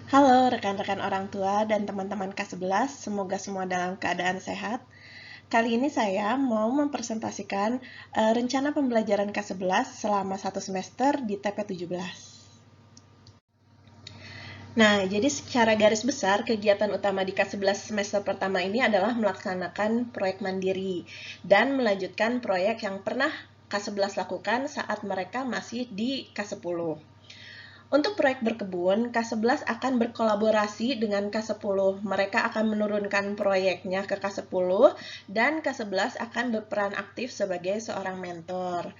Halo rekan-rekan orang tua dan teman-teman K11, semoga semua dalam keadaan sehat. Kali ini saya mau mempresentasikan rencana pembelajaran K11 selama 1 semester di TP17. Nah, jadi secara garis besar, kegiatan utama di K11 semester pertama ini adalah melaksanakan proyek mandiri dan melanjutkan proyek yang pernah K11 lakukan saat mereka masih di K10. Untuk proyek berkebun, K11 akan berkolaborasi dengan K10. Mereka akan menurunkan proyeknya ke K10 dan K11 akan berperan aktif sebagai seorang mentor.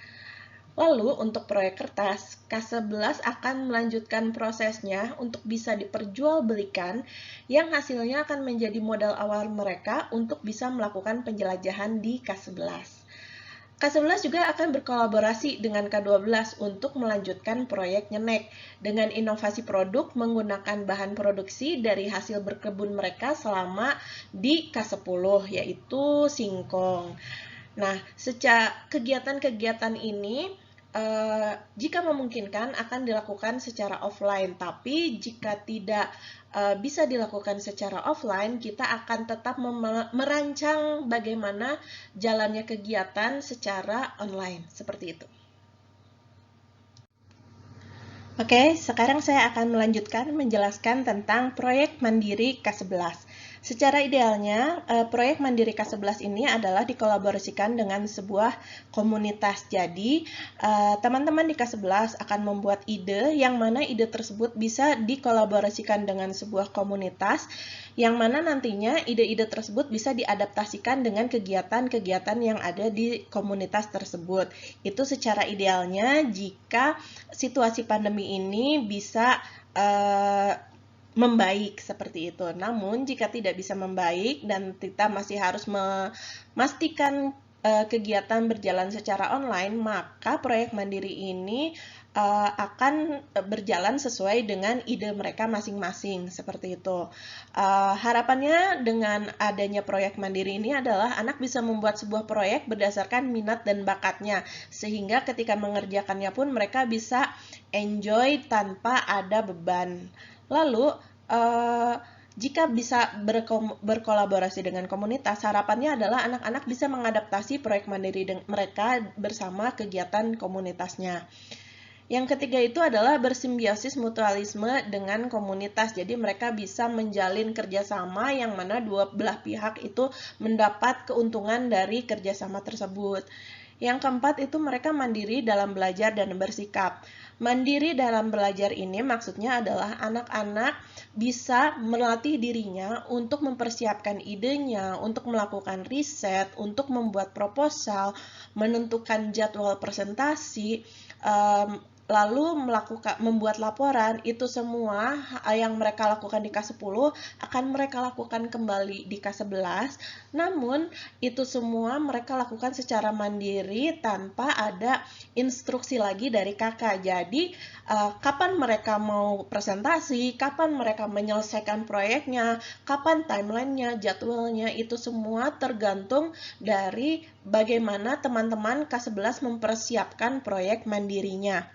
Lalu untuk proyek kertas, K11 akan melanjutkan prosesnya untuk bisa diperjualbelikan yang hasilnya akan menjadi modal awal mereka untuk bisa melakukan penjelajahan di K11. K11 juga akan berkolaborasi dengan K12 untuk melanjutkan proyek Nyenek dengan inovasi produk menggunakan bahan produksi dari hasil berkebun mereka selama di K10, yaitu singkong. Nah, secara kegiatan-kegiatan ini jika memungkinkan akan dilakukan secara offline, tapi jika tidak bisa dilakukan secara offline, kita akan tetap merancang bagaimana jalannya kegiatan secara online, seperti itu. Oke, sekarang saya akan melanjutkan menjelaskan tentang proyek mandiri K11. Secara idealnya, proyek mandiri K11 ini adalah dikolaborasikan dengan sebuah komunitas. Jadi, teman-teman di K11 akan membuat ide yang mana ide tersebut bisa dikolaborasikan dengan sebuah komunitas yang mana nantinya ide-ide tersebut bisa diadaptasikan dengan kegiatan-kegiatan yang ada di komunitas tersebut. Itu secara idealnya jika situasi pandemi ini bisa membaik seperti itu. Namun jika tidak bisa membaik dan kita masih harus memastikan kegiatan berjalan secara online, maka proyek mandiri ini akan berjalan sesuai dengan ide mereka masing-masing, seperti itu. Harapannya dengan adanya proyek mandiri ini adalah anak bisa membuat sebuah proyek berdasarkan minat dan bakatnya, sehingga ketika mengerjakannya pun mereka bisa enjoy tanpa ada beban. Lalu, jika bisa berkolaborasi dengan komunitas, harapannya adalah anak-anak bisa mengadaptasi proyek mandiri mereka bersama kegiatan komunitasnya. Yang ketiga itu adalah bersimbiosis mutualisme dengan komunitas. Jadi mereka bisa menjalin kerjasama yang mana dua belah pihak itu mendapat keuntungan dari kerjasama tersebut. Yang keempat itu mereka mandiri dalam belajar dan bersikap. Mandiri dalam belajar ini maksudnya adalah anak-anak bisa melatih dirinya untuk mempersiapkan idenya, untuk melakukan riset, untuk membuat proposal, menentukan jadwal presentasi, lalu membuat laporan. Itu semua yang mereka lakukan di K10 akan mereka lakukan kembali di K11. Namun itu semua mereka lakukan secara mandiri tanpa ada instruksi lagi dari kakak. Jadi kapan mereka mau presentasi, kapan mereka menyelesaikan proyeknya, kapan timelinenya, jadwalnya, itu semua tergantung dari bagaimana teman-teman K11 mempersiapkan proyek mandirinya.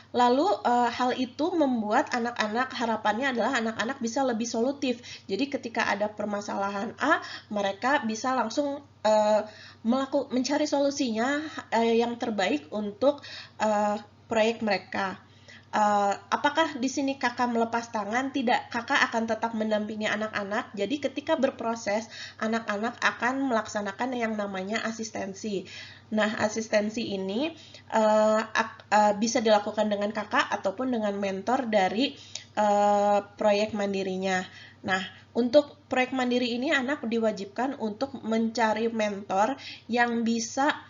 Lalu hal itu membuat anak-anak, harapannya adalah anak-anak bisa lebih solutif. Jadi ketika ada permasalahan A, mereka bisa langsung mencari solusinya yang terbaik untuk proyek mereka. Apakah di sini kakak melepas tangan? Tidak, kakak akan tetap mendampingi anak-anak. Jadi ketika berproses, anak-anak akan melaksanakan yang namanya asistensi. Nah, asistensi ini bisa dilakukan dengan kakak ataupun dengan mentor dari proyek mandirinya. Nah, untuk proyek mandiri ini anak diwajibkan untuk mencari mentor yang bisa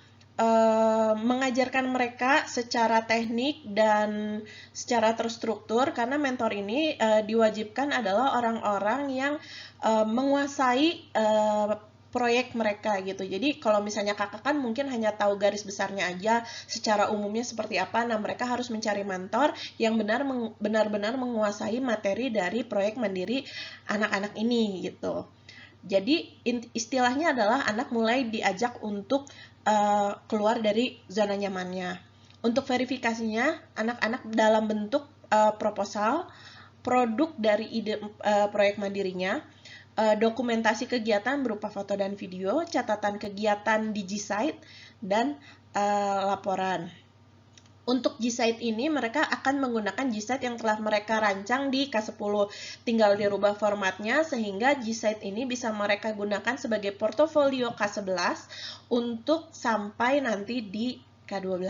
mengajarkan mereka secara teknik dan secara terstruktur, karena mentor ini diwajibkan adalah orang-orang yang menguasai proyek mereka gitu. Jadi kalau misalnya kakak kan mungkin hanya tahu garis besarnya aja, secara umumnya seperti apa. Nah, mereka harus mencari mentor yang benar-benar menguasai materi dari proyek mandiri anak-anak ini gitu. Jadi istilahnya adalah anak mulai diajak untuk keluar dari zona nyamannya. Untuk verifikasinya, anak-anak dalam bentuk proposal produk dari ide proyek mandirinya, dokumentasi kegiatan berupa foto dan video, catatan kegiatan di G-Site, dan laporan. Untuk G-Site ini mereka akan menggunakan G-Site yang telah mereka rancang di K10. Tinggal dirubah formatnya sehingga G-Site ini bisa mereka gunakan sebagai portofolio K11 untuk sampai nanti di K12.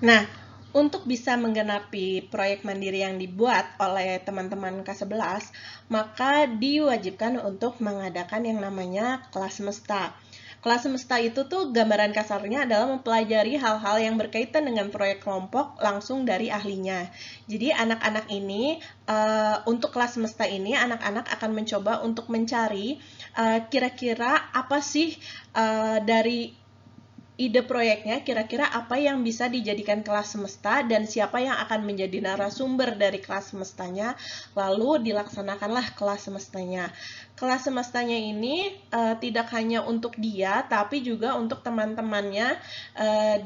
Nah, untuk bisa menggenapi proyek mandiri yang dibuat oleh teman-teman K11, maka diwajibkan untuk mengadakan yang namanya kelas semesta. Kelas semesta itu tuh gambaran kasarnya adalah mempelajari hal-hal yang berkaitan dengan proyek kelompok langsung dari ahlinya. Jadi anak-anak ini, untuk kelas semesta ini, anak-anak akan mencoba untuk mencari kira-kira apa sih dari ide proyeknya, kira-kira apa yang bisa dijadikan kelas semesta dan siapa yang akan menjadi narasumber dari kelas semestanya, lalu dilaksanakanlah kelas semestanya. Kelas semestanya ini tidak hanya untuk dia, tapi juga untuk teman-temannya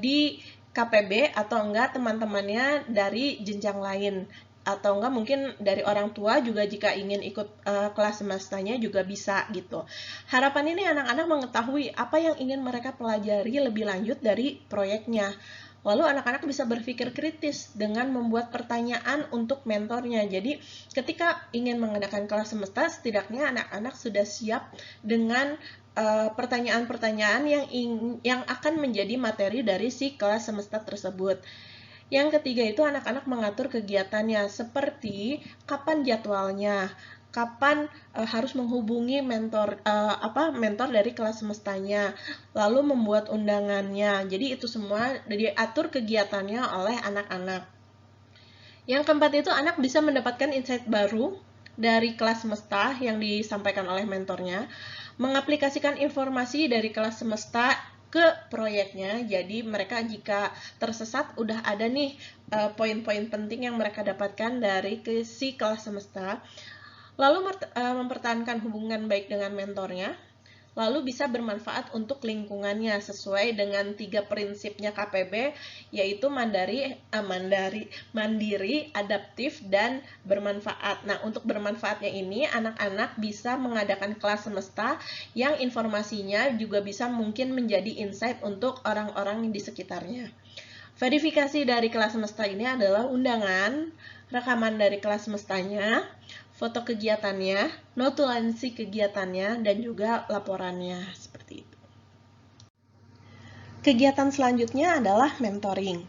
di KPB atau enggak teman-temannya dari jenjang lain. Atau enggak mungkin dari orang tua juga jika ingin ikut kelas semestanya juga bisa gitu. Harapan ini anak-anak mengetahui apa yang ingin mereka pelajari lebih lanjut dari proyeknya. Lalu anak-anak bisa berpikir kritis dengan membuat pertanyaan untuk mentornya. Jadi ketika ingin mengadakan kelas semesta, setidaknya anak-anak sudah siap dengan pertanyaan-pertanyaan yang akan menjadi materi dari si kelas semesta tersebut. Yang ketiga itu anak-anak mengatur kegiatannya seperti kapan jadwalnya, kapan harus menghubungi mentor mentor dari kelas semestanya, lalu membuat undangannya. Jadi itu semua diatur kegiatannya oleh anak-anak. Yang keempat itu anak bisa mendapatkan insight baru dari kelas semesta yang disampaikan oleh mentornya, mengaplikasikan informasi dari kelas semesta ke proyeknya. Jadi mereka jika tersesat udah ada nih poin-poin penting yang mereka dapatkan dari si kelas semesta. Lalu mempertahankan hubungan baik dengan mentornya, lalu bisa bermanfaat untuk lingkungannya sesuai dengan 3 prinsipnya KPB, yaitu mandiri, adaptif, dan bermanfaat. Nah, untuk bermanfaatnya ini anak-anak bisa mengadakan kelas semesta yang informasinya juga bisa mungkin menjadi insight untuk orang-orang di sekitarnya. Verifikasi dari kelas semesta ini adalah undangan, rekaman dari kelas semestanya, foto kegiatannya, notulensi kegiatannya, dan juga laporannya, seperti itu. Kegiatan selanjutnya adalah mentoring.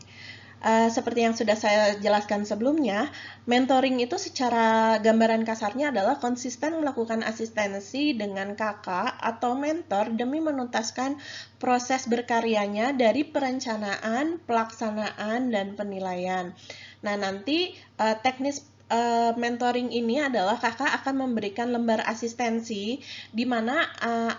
Seperti yang sudah saya jelaskan sebelumnya, mentoring itu secara gambaran kasarnya adalah konsisten melakukan asistensi dengan kakak atau mentor demi menuntaskan proses berkaryanya dari perencanaan, pelaksanaan, dan penilaian. Nah, nanti teknis mentoring ini adalah kakak akan memberikan lembar asistensi di mana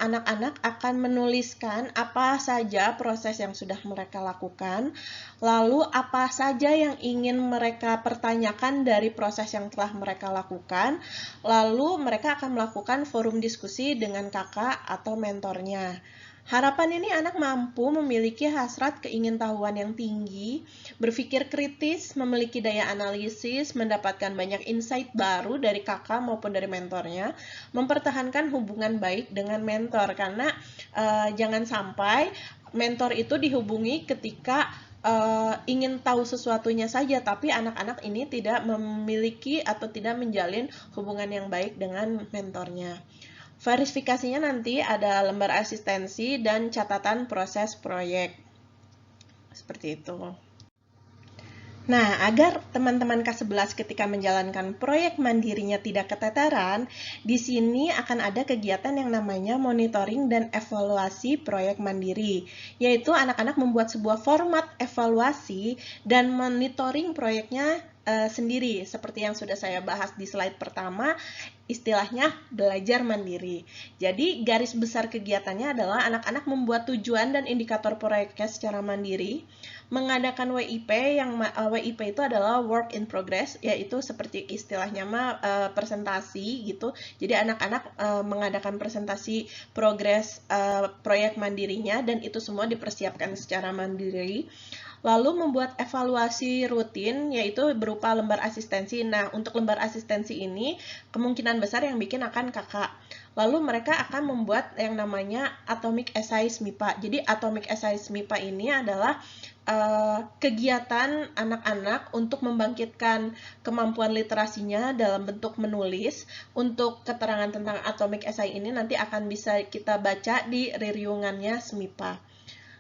anak-anak akan menuliskan apa saja proses yang sudah mereka lakukan, lalu apa saja yang ingin mereka pertanyakan dari proses yang telah mereka lakukan, lalu mereka akan melakukan forum diskusi dengan kakak atau mentornya. Harapan ini anak mampu memiliki hasrat keingintahuan yang tinggi, berpikir kritis, memiliki daya analisis, mendapatkan banyak insight baru dari kakak maupun dari mentornya, mempertahankan hubungan baik dengan mentor, karena jangan sampai mentor itu dihubungi ketika ingin tahu sesuatunya saja, tapi anak-anak ini tidak memiliki atau tidak menjalin hubungan yang baik dengan mentornya. Verifikasinya nanti ada lembar asistensi dan catatan proses proyek. Seperti itu. Nah, agar teman-teman K11 ketika menjalankan proyek mandirinya tidak keteteran, di sini akan ada kegiatan yang namanya monitoring dan evaluasi proyek mandiri, yaitu anak-anak membuat sebuah format evaluasi dan monitoring proyeknya sendiri, seperti yang sudah saya bahas di slide pertama, istilahnya belajar mandiri. Jadi, garis besar kegiatannya adalah anak-anak membuat tujuan dan indikator proyeknya secara mandiri, mengadakan WIP, yang WIP itu adalah work in progress, yaitu seperti istilahnya presentasi gitu. Jadi anak-anak mengadakan presentasi progres proyek mandirinya dan itu semua dipersiapkan secara mandiri. Lalu membuat evaluasi rutin, yaitu berupa lembar asistensi. Nah, untuk lembar asistensi ini, kemungkinan besar yang bikin akan kakak. Lalu mereka akan membuat yang namanya Atomic Essays MIPA. Jadi Atomic Essays MIPA ini adalah kegiatan anak-anak untuk membangkitkan kemampuan literasinya dalam bentuk menulis. Untuk keterangan tentang Atomic Essay ini nanti akan bisa kita baca di ririungannya SMIPA.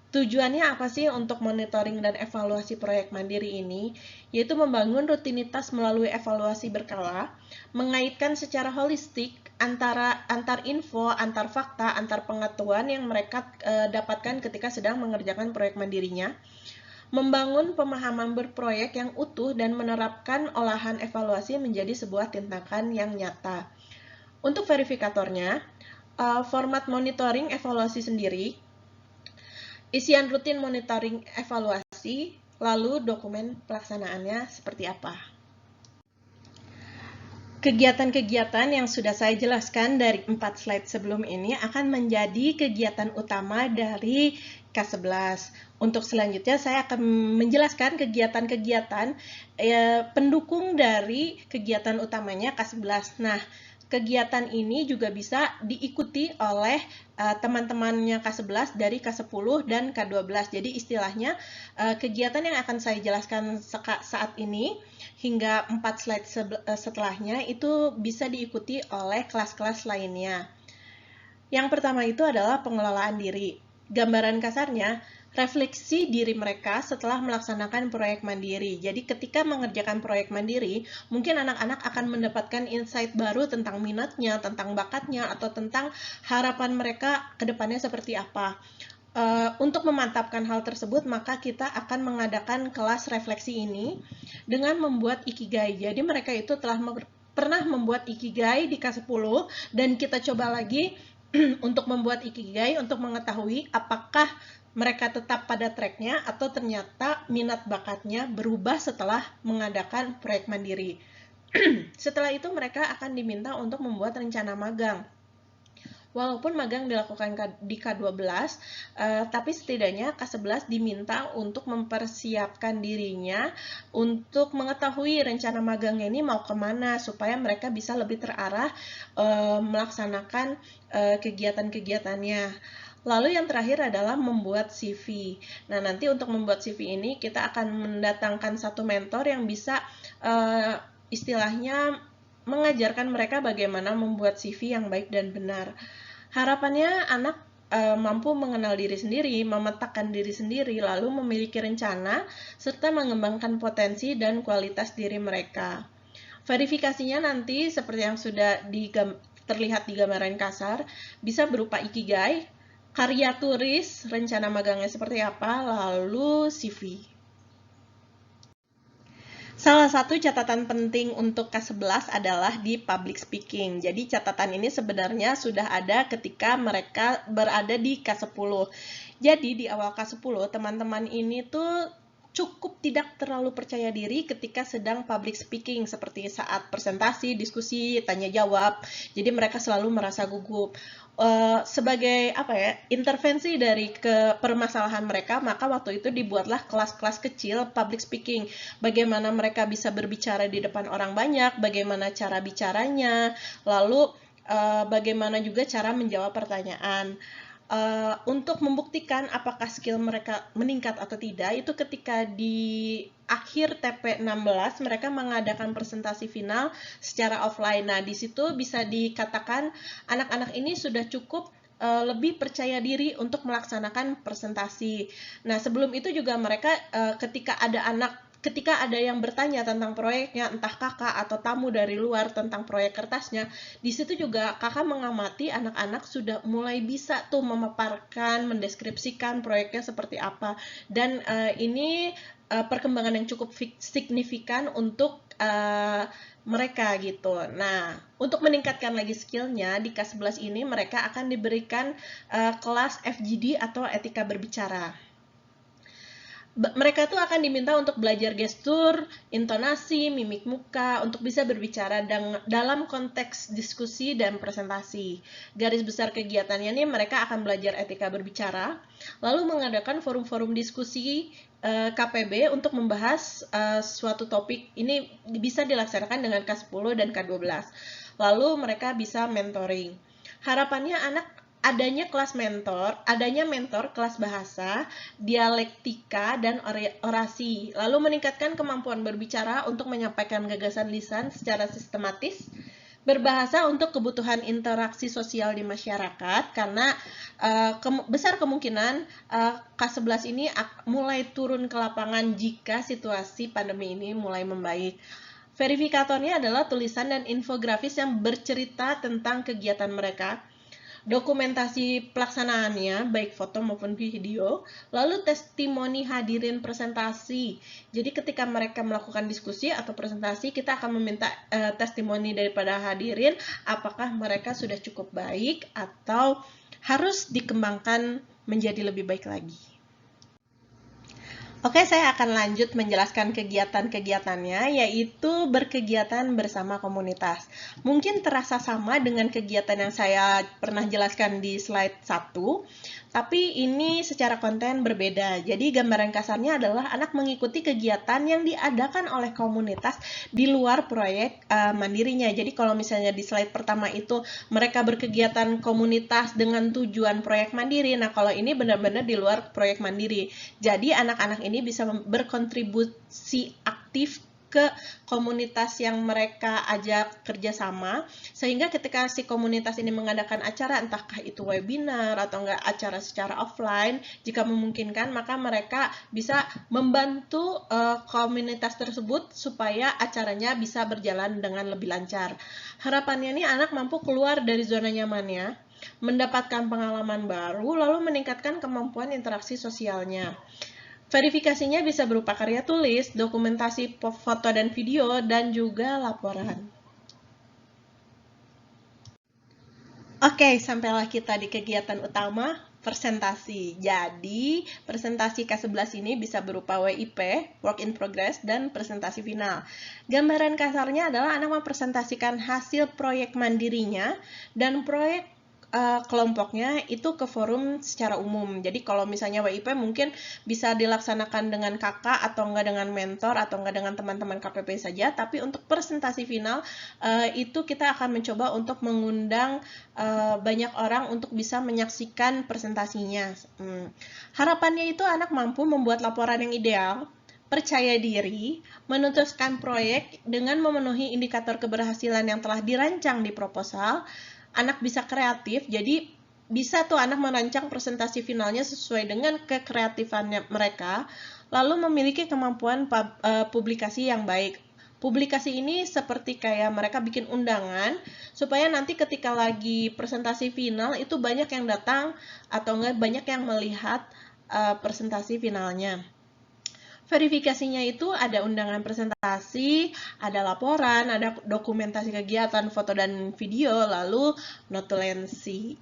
Tujuannya apa sih untuk monitoring dan evaluasi proyek mandiri ini? Yaitu membangun rutinitas melalui evaluasi berkala, mengaitkan secara holistik antar info, antar fakta, antar pengetahuan yang mereka dapatkan ketika sedang mengerjakan proyek mandirinya, membangun pemahaman berproyek yang utuh dan menerapkan olahan evaluasi menjadi sebuah tindakan yang nyata. Untuk verifikatornya, format monitoring evaluasi sendiri, isian rutin monitoring evaluasi, lalu dokumen pelaksanaannya seperti apa. Kegiatan-kegiatan yang sudah saya jelaskan dari 4 slide sebelum ini akan menjadi kegiatan utama dari K11. Untuk selanjutnya saya akan menjelaskan kegiatan-kegiatan pendukung dari kegiatan utamanya K11. Nah, kegiatan ini juga bisa diikuti oleh teman-temannya K11 dari K10 dan K12. Jadi istilahnya kegiatan yang akan saya jelaskan saat ini hingga 4 slide setelahnya itu bisa diikuti oleh kelas-kelas lainnya. Yang pertama itu adalah pengelolaan diri. Gambaran kasarnya, refleksi diri mereka setelah melaksanakan proyek mandiri. Jadi ketika mengerjakan proyek mandiri, mungkin anak-anak akan mendapatkan insight baru tentang minatnya, tentang bakatnya, atau tentang harapan mereka ke depannya seperti apa. Untuk memantapkan hal tersebut, maka kita akan mengadakan kelas refleksi ini dengan membuat ikigai. Jadi mereka itu telah pernah membuat ikigai di K10 dan kita coba lagi untuk membuat ikigai untuk mengetahui apakah mereka tetap pada tracknya atau ternyata minat bakatnya berubah setelah mengadakan proyek mandiri. Setelah itu mereka akan diminta untuk membuat rencana magang. Walaupun magang dilakukan di K12, tapi setidaknya K11 diminta untuk mempersiapkan dirinya untuk mengetahui rencana magangnya ini mau kemana, supaya mereka bisa lebih terarah melaksanakan kegiatan-kegiatannya. Lalu yang terakhir adalah membuat CV. Nah, nanti untuk membuat CV ini kita akan mendatangkan satu mentor yang bisa istilahnya mengajarkan mereka bagaimana membuat CV yang baik dan benar. Harapannya anak mampu mengenal diri sendiri, memetakan diri sendiri, lalu memiliki rencana, serta mengembangkan potensi dan kualitas diri mereka. Verifikasinya nanti seperti yang sudah terlihat di gambaran kasar, bisa berupa ikigai, karya tulis, rencana magangnya seperti apa, lalu CV. Salah satu catatan penting untuk K11 adalah di public speaking. Jadi catatan ini sebenarnya sudah ada ketika mereka berada di K10. Jadi di awal K10 teman-teman ini tuh cukup tidak terlalu percaya diri ketika sedang public speaking, seperti saat presentasi, diskusi, tanya jawab. Jadi mereka selalu merasa gugup. Sebagai intervensi dari permasalahan mereka, maka waktu itu dibuatlah kelas-kelas kecil public speaking. Bagaimana mereka bisa berbicara di depan orang banyak, bagaimana cara bicaranya, lalu bagaimana juga cara menjawab pertanyaan. Untuk membuktikan apakah skill mereka meningkat atau tidak, itu ketika di akhir TP16 mereka mengadakan presentasi final secara offline. Nah, di situ bisa dikatakan anak-anak ini sudah cukup lebih percaya diri untuk melaksanakan presentasi. Nah, sebelum itu juga mereka ketika ada yang bertanya tentang proyeknya, entah kakak atau tamu dari luar tentang proyek kertasnya, di situ juga kakak mengamati anak-anak sudah mulai bisa tuh memaparkan, mendeskripsikan proyeknya seperti apa. Dan ini perkembangan yang cukup signifikan untuk mereka gitu. Nah, untuk meningkatkan lagi skillnya di K11 ini mereka akan diberikan kelas FGD atau etika berbicara. Mereka tuh akan diminta untuk belajar gestur, intonasi, mimik muka, untuk bisa berbicara dalam konteks diskusi dan presentasi. Garis besar kegiatannya nih, mereka akan belajar etika berbicara, lalu mengadakan forum-forum diskusi KPB untuk membahas suatu topik. Ini bisa dilaksanakan dengan K10 dan K12. Lalu mereka bisa mentoring. Harapannya adanya mentor kelas bahasa, dialektika, dan orasi, lalu meningkatkan kemampuan berbicara untuk menyampaikan gagasan lisan secara sistematis, berbahasa untuk kebutuhan interaksi sosial di masyarakat, karena besar kemungkinan K11 ini mulai turun ke lapangan jika situasi pandemi ini mulai membaik. Verifikatornya adalah tulisan dan infografis yang bercerita tentang kegiatan mereka, dokumentasi pelaksanaannya, baik foto maupun video, lalu testimoni hadirin presentasi. Jadi ketika mereka melakukan diskusi atau presentasi, kita akan meminta testimoni daripada hadirin, apakah mereka sudah cukup baik atau harus dikembangkan menjadi lebih baik lagi. Oke, saya akan lanjut menjelaskan kegiatan-kegiatannya, yaitu berkegiatan bersama komunitas. Mungkin terasa sama dengan kegiatan yang saya pernah jelaskan di slide 1, tapi ini secara konten berbeda. Jadi gambaran kasarnya adalah anak mengikuti kegiatan yang diadakan oleh komunitas di luar proyek mandirinya. Jadi kalau misalnya di slide pertama itu mereka berkegiatan komunitas dengan tujuan proyek mandiri, nah kalau ini benar-benar di luar proyek mandiri. Jadi anak-anak ini bisa berkontribusi aktif ke komunitas yang mereka ajak kerjasama, sehingga ketika si komunitas ini mengadakan acara, entahkah itu webinar atau enggak acara secara offline, jika memungkinkan maka mereka bisa membantu komunitas tersebut supaya acaranya bisa berjalan dengan lebih lancar. Harapannya nih anak mampu keluar dari zona nyamannya, mendapatkan pengalaman baru, lalu meningkatkan kemampuan interaksi sosialnya. Verifikasinya bisa berupa karya tulis, dokumentasi foto dan video, dan juga laporan. Oke, sampailah kita di kegiatan utama, presentasi. Jadi, presentasi K11 ini bisa berupa WIP, Work in Progress, dan presentasi final. Gambaran kasarnya adalah anak mempresentasikan hasil proyek mandirinya dan proyek kelompoknya itu ke forum secara umum. Jadi kalau misalnya WIP mungkin bisa dilaksanakan dengan kakak atau enggak dengan mentor atau enggak dengan teman-teman KPP saja, tapi untuk presentasi final itu kita akan mencoba untuk mengundang banyak orang untuk bisa menyaksikan presentasinya. Harapannya itu anak mampu membuat laporan yang ideal, percaya diri, menuntaskan proyek dengan memenuhi indikator keberhasilan yang telah dirancang di proposal. Anak bisa kreatif, jadi bisa tuh anak merancang presentasi finalnya sesuai dengan kekreatifannya mereka, lalu memiliki kemampuan publikasi yang baik. Publikasi ini seperti kayak mereka bikin undangan, supaya nanti ketika lagi presentasi final itu banyak yang datang atau enggak banyak yang melihat presentasi finalnya. Verifikasinya itu ada undangan presentasi, ada laporan, ada dokumentasi kegiatan, foto dan video, lalu notulensi.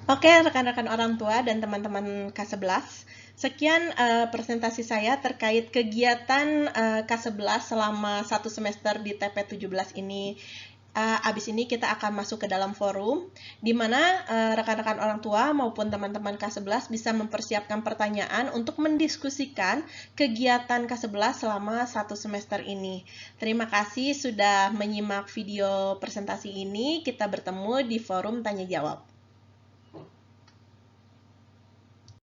Oke, rekan-rekan orang tua dan teman-teman K11, sekian presentasi saya terkait kegiatan K11 selama 1 semester di TP17 ini. Abis ini kita akan masuk ke dalam forum, di mana rekan-rekan orang tua maupun teman-teman K11 bisa mempersiapkan pertanyaan untuk mendiskusikan kegiatan K11 selama 1 semester ini. Terima kasih sudah menyimak video presentasi ini. Kita bertemu di forum tanya jawab.